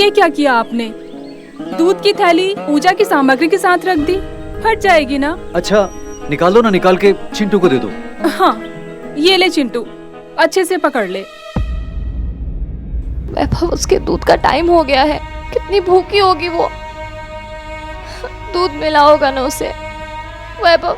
ये क्या किया आपने? दूध की थैली पूजा की सामग्री के साथ रख दी, फट जाएगी ना। अच्छा निकाल दो ना, निकाल के चिंटू को दे दो। हाँ ये ले चिंटू, अच्छे से पकड़ ले। वैभव, उसके दूध का टाइम हो गया है। कितनी भूखी होगी वो। दूध मिला होगा ना उसे। वैभव,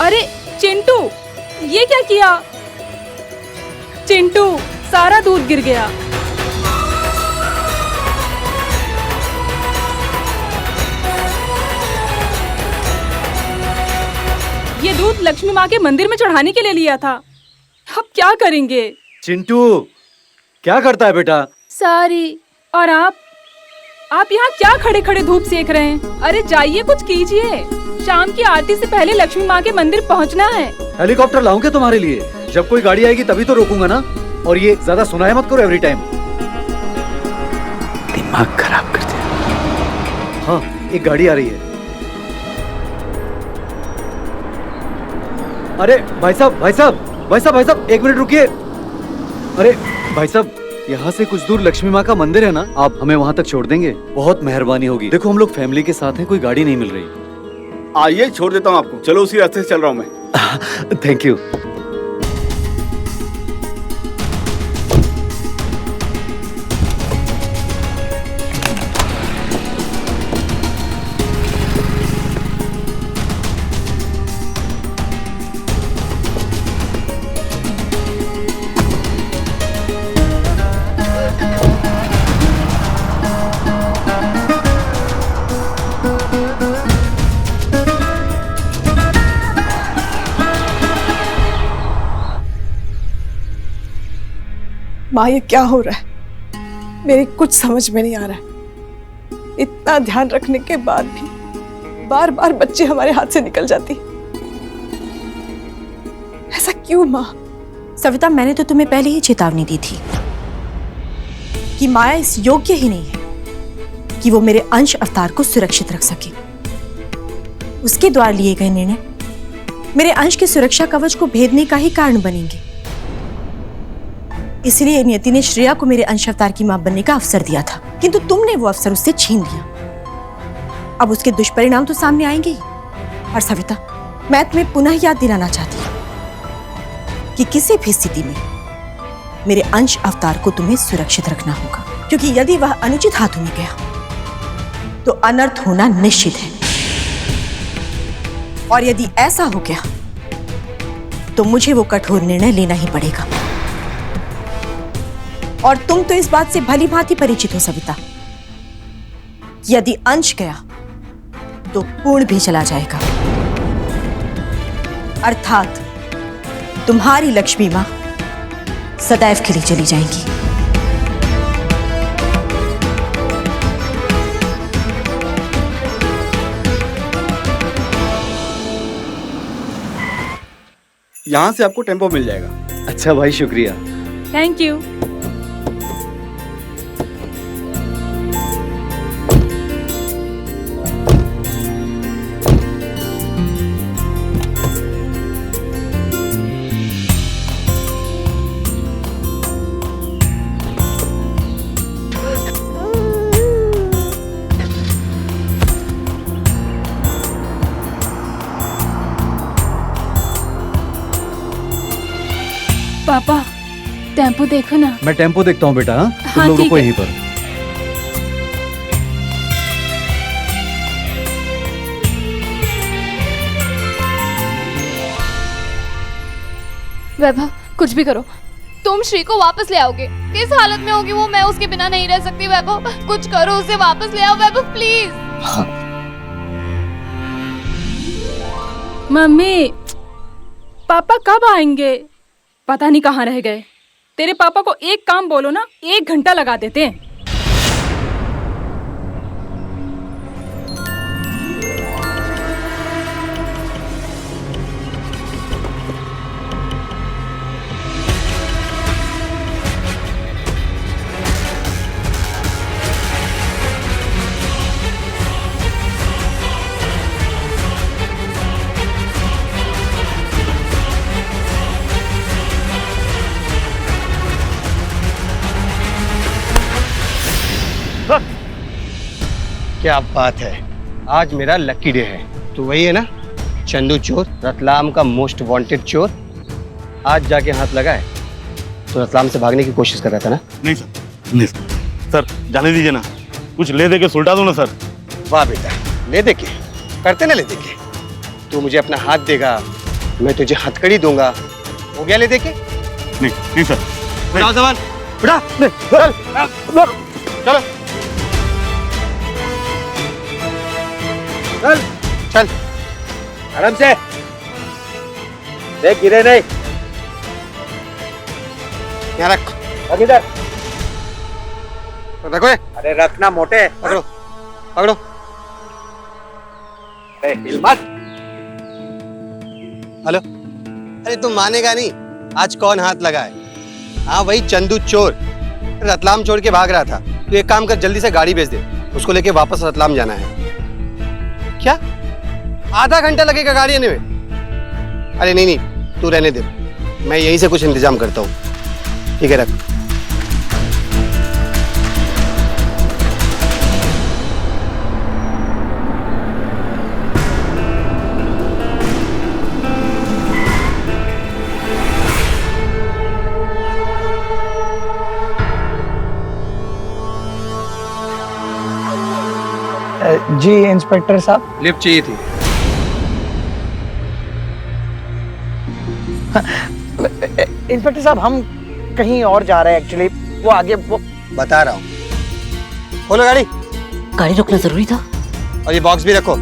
अरे चिंटू, ये क्या किया? चिंटू, सारा दूध गिर गया। ये दूध लक्ष्मी माँ के मंदिर में चढ़ाने के लिए लिया था। अब क्या करेंगे? चिंटू क्या करता है बेटा? सारी। और आप यहाँ क्या खड़े खड़े धूप सेक रहे हैं? अरे जाइए, कुछ कीजिए। शाम की आरती से पहले लक्ष्मी माँ के मंदिर पहुँचना है। हेलीकॉप्टर लाऊं क्या तुम्हारे लिए? जब कोई गाड़ी आएगी तभी तो रोकूंगा ना। और ये ज्यादा सुनाए मत करो एवरी टाइम, दिमाग खराब करते हैं। हाँ एक गाड़ी आ रही है। अरे भाई साहब भाई साहब भाई साहब भाई साहब, एक मिनट रुकिए। अरे भाई साहब, यहाँ से कुछ दूर लक्ष्मी माँ का मंदिर है ना, आप हमें वहाँ तक छोड़ देंगे? बहुत मेहरबानी होगी। देखो हम लोग फैमिली के साथ हैं, कोई गाड़ी नहीं मिल रही। आइए छोड़ देता हूँ आपको। चलो उसी रास्ते से चल रहा हूँ मैं। Thank you. माँ ये क्या हो रहा है? मेरी कुछ समझ में नहीं आ रहा है। इतना ध्यान रखने के बाद भी बार बार बच्चे हमारे हाथ से निकल जाती। ऐसा क्यों माँ? सविता, मैंने तो तुम्हें पहले ही चेतावनी दी थी कि माया इस योग्य ही नहीं है कि वो मेरे अंश अवतार को सुरक्षित रख सके। उसके द्वारा लिए गए निर्णय मेरे अंश के सुरक्षा कवच को भेदने का ही कारण बनेंगे। इसलिए नियति ने श्रेया को मेरे अंश अवतार की मां बनने का अवसर दिया था, किंतु तुमने वो अवसर उससे छीन लिया। अब उसके दुष्परिणाम तो सामने आएंगे ही। और सविता, मैं तुम्हें पुनः याद दिलाना चाहती हूं कि किसी भी स्थिति में मेरे अंश अवतार को तुम्हें सुरक्षित रखना होगा, क्योंकि यदि वह अनुचित हाथों में गया तो अनर्थ होना निश्चित है। और यदि ऐसा हो गया तो मुझे वो कठोर निर्णय लेना ही पड़ेगा। और तुम तो इस बात से भली भांति परिचित हो सविता, यदि अंश गया तो पूर्ण भी चला जाएगा, अर्थात तुम्हारी लक्ष्मी मां सदैव के लिए चली जाएगी। यहाँ से आपको टेम्पो मिल जाएगा। अच्छा भाई, शुक्रिया। Thank you. पापा टेम्पो देखो ना। मैं टेम्पो देखता हूँ बेटा। हाँ? तुम हाँ, लोग ठीक रुको है। यहीं पर। वैभव, कुछ भी करो, तुम श्री को वापस ले आओगे। किस हालत में होगी वो, मैं उसके बिना नहीं रह सकती। वैभव, कुछ करो, उसे वापस ले आओ वैभव, प्लीज। मम्मी, पापा कब आएंगे? पता नहीं कहाँ रह गए। तेरे पापा को एक काम बोलो ना, 1 घंटा लगा देते हैं। क्या बात है, आज मेरा लकी डे है। तो वही है ना, चंदू चोर, रतलाम का मोस्ट वांटेड चोर। आज जाके हाथ लगा है तो रतलाम से भागने की कोशिश कर रहा था ना? नहीं सर, नहीं सर, जाने दीजिए ना, कुछ ले दे के सुलटा दो ना सर। वाह बेटा, ले दे के करते ना, ले दे के। तू मुझे अपना हाथ देगा, मैं तुझे हथकड़ी दूंगा। हो गया ले दे के? नहीं नहीं सर। उठाओ सामान, उठा, चल, चलो चल चल, आराम से देख, गिरे नहीं। यहाँ रख, रख इधर, रखो। अरे रखना मोटे, पकड़ो पकड़ो, अरे हिल मत। हेलो, अरे तुम मानेगा नहीं, आज कौन हाथ लगा है? हाँ वही चंदू चोर, रतलाम छोड़ के भाग रहा था। तू एक काम कर, जल्दी से गाड़ी भेज दे, उसको लेके वापस रतलाम जाना है। क्या? आधा घंटा लगेगा गाड़ी आने में? अरे नहीं नहीं, तू रहने दे, मैं यहीं से कुछ इंतजाम करता हूँ। ठीक है, रख। जी इंस्पेक्टर साहब, लिफ्ट चाहिए थी। इंस्पेक्टर साहब हम कहीं और जा रहे हैं एक्चुअली, वो आगे वो बता रहा हूँ। खोलो गाड़ी। गाड़ी रोकना जरूरी था। और ये बॉक्स भी रखो।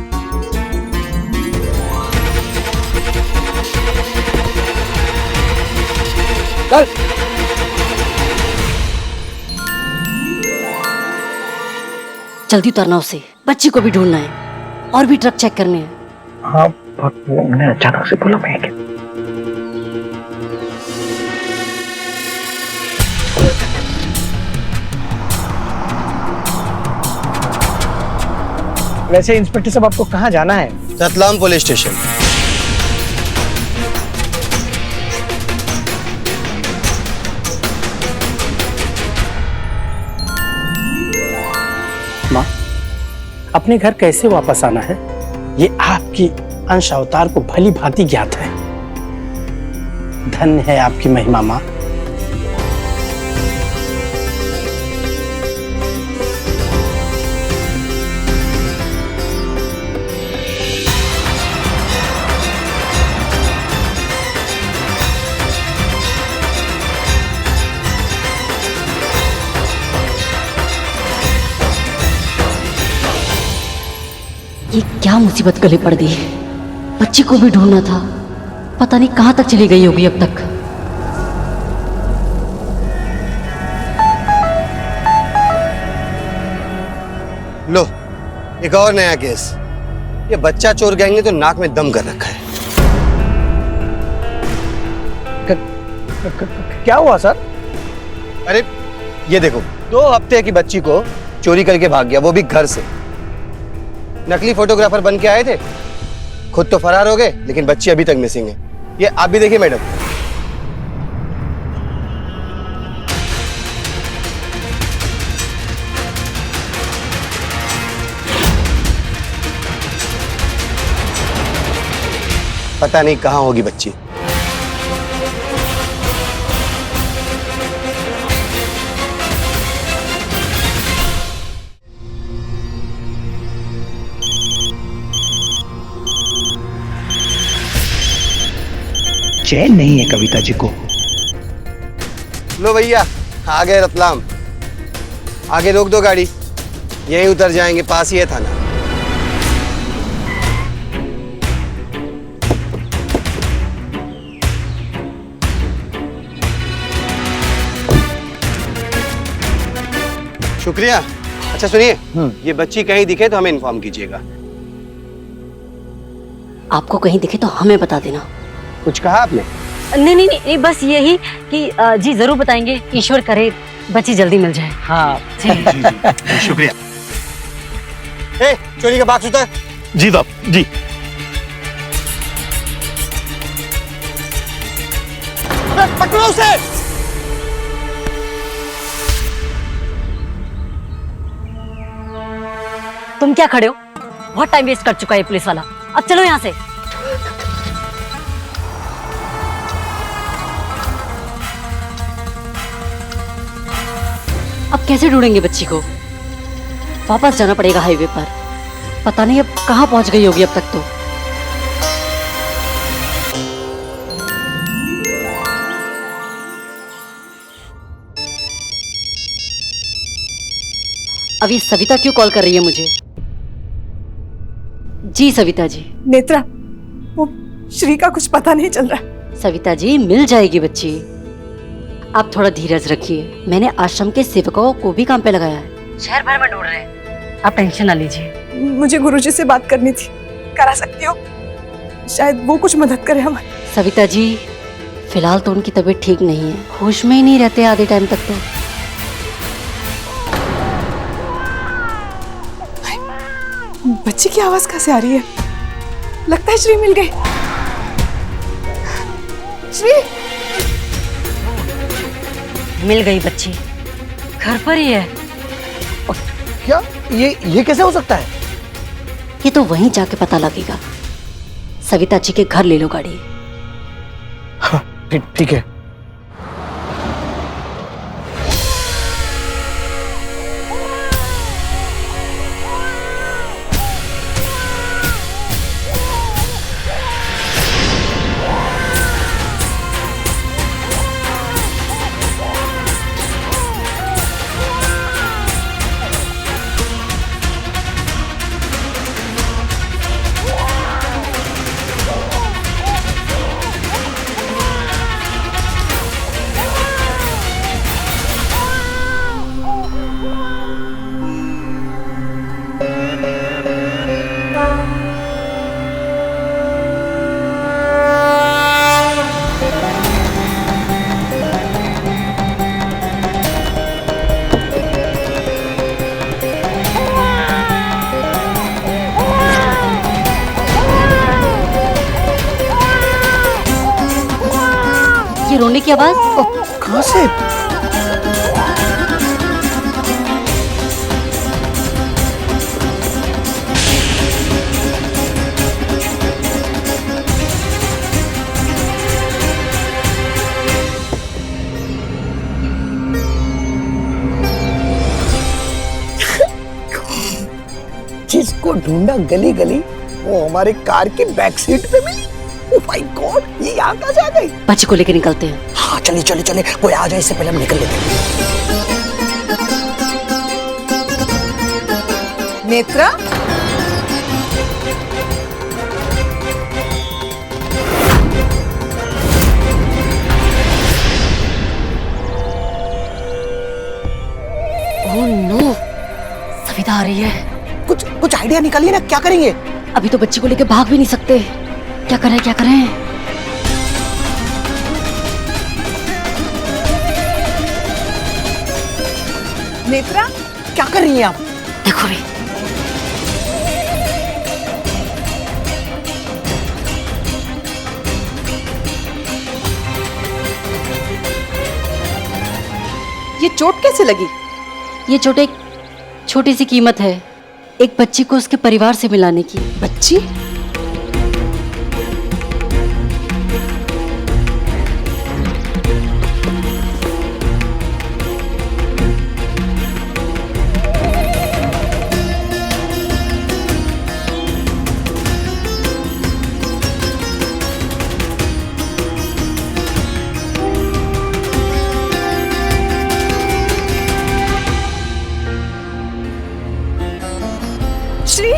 चल। जल्दी उतरना उसे, बच्ची को भी ढूंढना है और भी ट्रक चेक करने हैं। हाँ, मैंने अचानक से बोला मैं क्या? वैसे इंस्पेक्टर साहब आपको कहाँ जाना है? Ratlam police station. माँ, अपने घर कैसे वापस आना है ये आपकी अंश अवतार को भली भांति ज्ञात है। धन्य है आपकी महिमा माँ। ये क्या मुसीबत गले पड़ गई? बच्ची को भी ढूंढना था, पता नहीं कहाँ तक चली गई होगी अब तक। लो, एक और नया केस। ये बच्चा चोर गैंग ने तो नाक में दम कर रखा है। क्या हुआ सर? अरे ये देखो, 2 हफ्ते की बच्ची को चोरी करके भाग गया, वो भी घर से। नकली फोटोग्राफर बन के आए थे, खुद तो फरार हो गए, लेकिन बच्ची अभी तक मिसिंग है। ये आप भी देखिए मैडम। पता नहीं कहाँ होगी बच्ची। चैन नहीं है कविता जी को। लो भैया, आ गए रतलाम। आगे रोक दो गाड़ी, यहीं उतर जाएंगे, पास ही है थाना। शुक्रिया। अच्छा सुनिए, ये बच्ची कहीं दिखे तो हमें इन्फॉर्म कीजिएगा। आपको कहीं दिखे तो हमें बता देना। कुछ कहा आपने? नहीं नहीं नहीं, बस यही कि जी जरूर बताएंगे, ईश्वर करे बच्ची जल्दी मिल जाए। हाँ जी जी जी शुक्रिया। ए, चोरी का बाक्स उतार। जी साहब जी। पकड़ो उसे। तुम क्या खड़े हो? बहुत टाइम वेस्ट कर चुका है पुलिस वाला, अब चलो यहाँ से। अब कैसे ढूंढेंगे बच्ची को? वापस जाना पड़ेगा हाईवे पर। पता नहीं अब कहाँ पहुंच गई होगी अब तक तो। अभी सविता क्यों कॉल कर रही है मुझे? जी सविता जी। नेत्रा, वो श्री का कुछ पता नहीं चल रहा। सविता जी मिल जाएगी बच्ची, आप थोड़ा धीरज रखिए। मैंने आश्रम के सेवकों को भी काम पे लगाया है, शहर भर में ढूंढ रहे हैं, आप टेंशन ना लीजिए। मुझे गुरुजी से बात करनी थी, करा सकती हो? शायद वो कुछ मदद करे हमारी। सविता जी फिलहाल तो उनकी तबीयत ठीक नहीं है, होश में ही नहीं रहते आधे टाइम तक तो। बच्ची की आवाज कहाँ से आ रही है? लगता है श्री मिल गई। श्री मिल गई बच्ची, घर पर ही है। क्या ये कैसे हो सकता है? ये तो वहीं जाके पता लगेगा। सविता जी के घर ले लो गाड़ी। हाँ, ठीक है। ये रोने की आवाज कहाँ से? जिसको ढूंढा गली गली, वो हमारे कार की बैक सीट पे मिली। ओह माय गॉड, ये यहाँ कहाँ से आ गई? बच्ची को लेकर निकलते हैं। हाँ चलिए, कोई आ जाए इससे पहले हम निकल लेते हैं। नेत्रा, ओह नो, सविता आ रही है। कुछ आइडिया निकालिए ना, क्या करेंगे? अभी तो बच्ची को लेकर भाग भी नहीं सकते, क्या करें? नेत्रा, क्या कर रही हैं आप? देखो भी। ये चोट कैसे लगी? ये चोट एक छोटी सी कीमत है, एक बच्ची को उसके परिवार से मिलाने की। बच्ची? श्री,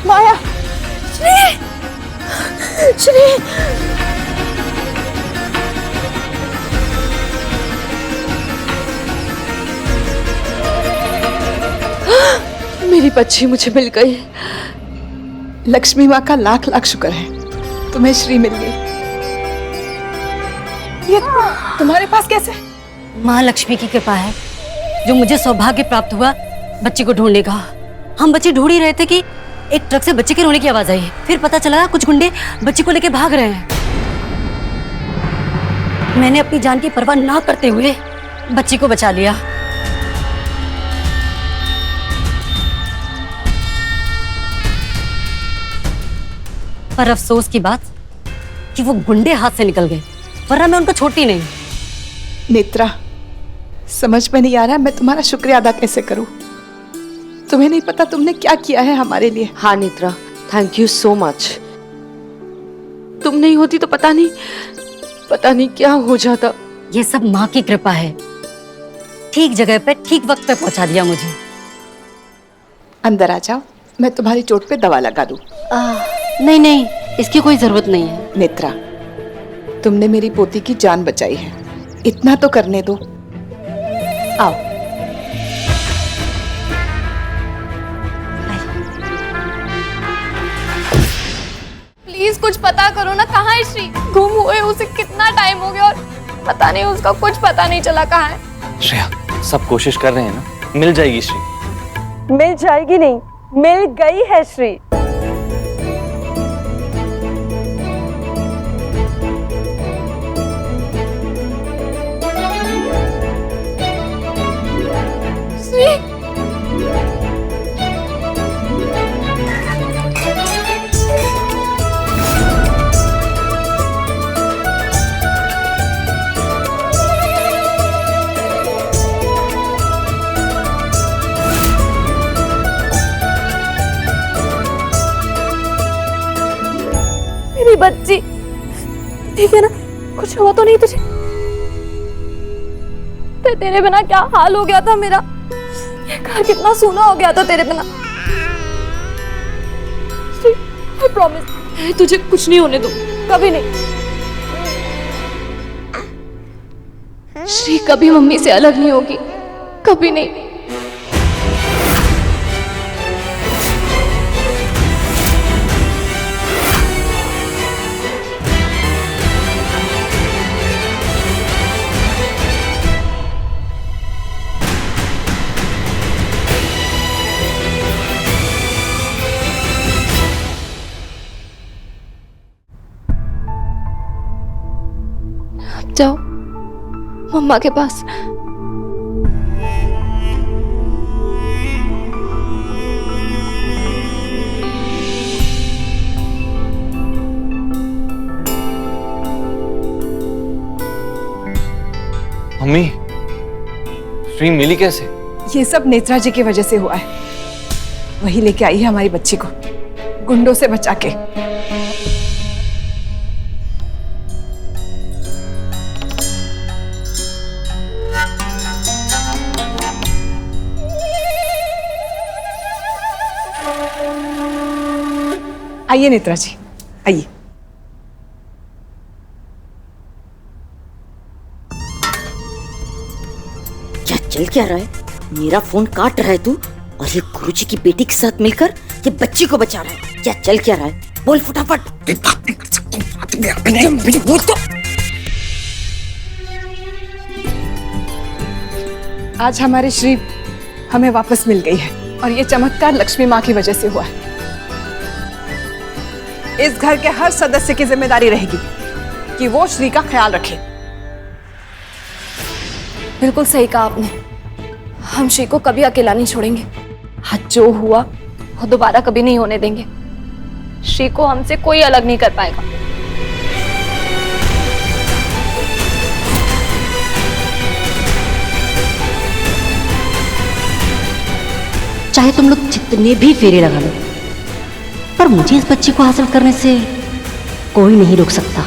माया, श्री, श्री मेरी बच्ची मुझे मिल गई। लक्ष्मी माँ का लाख लाख शुक्र है तुम्हें श्री मिल गई। ये तुम्हारे पास कैसे? माँ लक्ष्मी की कृपा है जो मुझे सौभाग्य प्राप्त हुआ बच्चे को ढूंढने का। हम बच्चे ढूंढ ही रहे थे कि एक ट्रक से बच्चे के रोने की आवाज आई। फिर पता चला कुछ गुंडे बच्चे को लेके भाग रहे हैं। मैंने अपनी जान की परवाह ना करते हुए बच्ची को बचा लिया। पर अफसोस की बात कि वो गुंडे हाथ से निकल गए, वरना मैं उनको छोड़ती नहीं। नेत्रा, समझ में नहीं आ रहा मैं तुम्हारा शुक्रिया अदा कैसे करूं। तुम्हें नहीं पता तुमने क्या किया है हमारे लिए। हाँ Netra, thank you so much. तुम नहीं होती तो पता नहीं क्या हो जाता। ये सब माँ की कृपा है, ठीक जगह पे ठीक वक्त पे पहुंचा दिया मुझे। अंदर आ जाओ, मैं तुम्हारी चोट पे दवा लगा दूं। नहीं, इसकी कोई जरूरत नहीं है। नेत्रा, तुमने मेरी पोती की जान बचाई है, इतना तो करने दो। आओ। प्लीज कुछ पता करो ना, कहाँ है श्री? गुम हुए उसे कितना टाइम हो गया और पता नहीं, उसका कुछ पता नहीं चला कहाँ है। श्रेया, सब कोशिश कर रहे हैं ना, मिल जाएगी श्री। मिल जाएगी नहीं, मिल गई है श्री। मेरी बच्ची ठीक है ना? कुछ हुआ तो नहीं तुझे? तेरे बिना क्या हाल हो गया था मेरा। ये घर कितना सूना हो गया था तेरे बिना। I promise, तुझे कुछ नहीं होने दो, कभी नहीं। श्री कभी मम्मी से अलग नहीं होगी, कभी नहीं। जाओ मम्मा के पास। मम्मी, श्री मिली कैसे? ये सब नेत्रा जी की वजह से हुआ है। वही लेके आई है हमारी बच्ची को, गुंडों से बचा के। आइए नेत्रा जी, आइए। क्या चल क्या रहा है? मेरा फोन काट रहा है तू, और ये गुरुजी की बेटी के साथ मिलकर ये बच्ची को बचा रहा है। क्या चल क्या रहा है? बोल फटाफट। आज हमारी श्री हमें वापस मिल गई है, और ये चमत्कार लक्ष्मी माँ की वजह से हुआ है। इस घर के हर सदस्य की जिम्मेदारी रहेगी कि वो श्री का ख्याल रखे। बिल्कुल सही कहा आपने। हम श्री को कभी अकेला नहीं छोड़ेंगे। आज जो हुआ वो दोबारा कभी नहीं होने देंगे। श्री को हमसे कोई अलग नहीं कर पाएगा। चाहे तुम लोग जितने भी फेरे लगा लो, पर मुझे इस बच्ची को हासिल करने से कोई नहीं रोक सकता।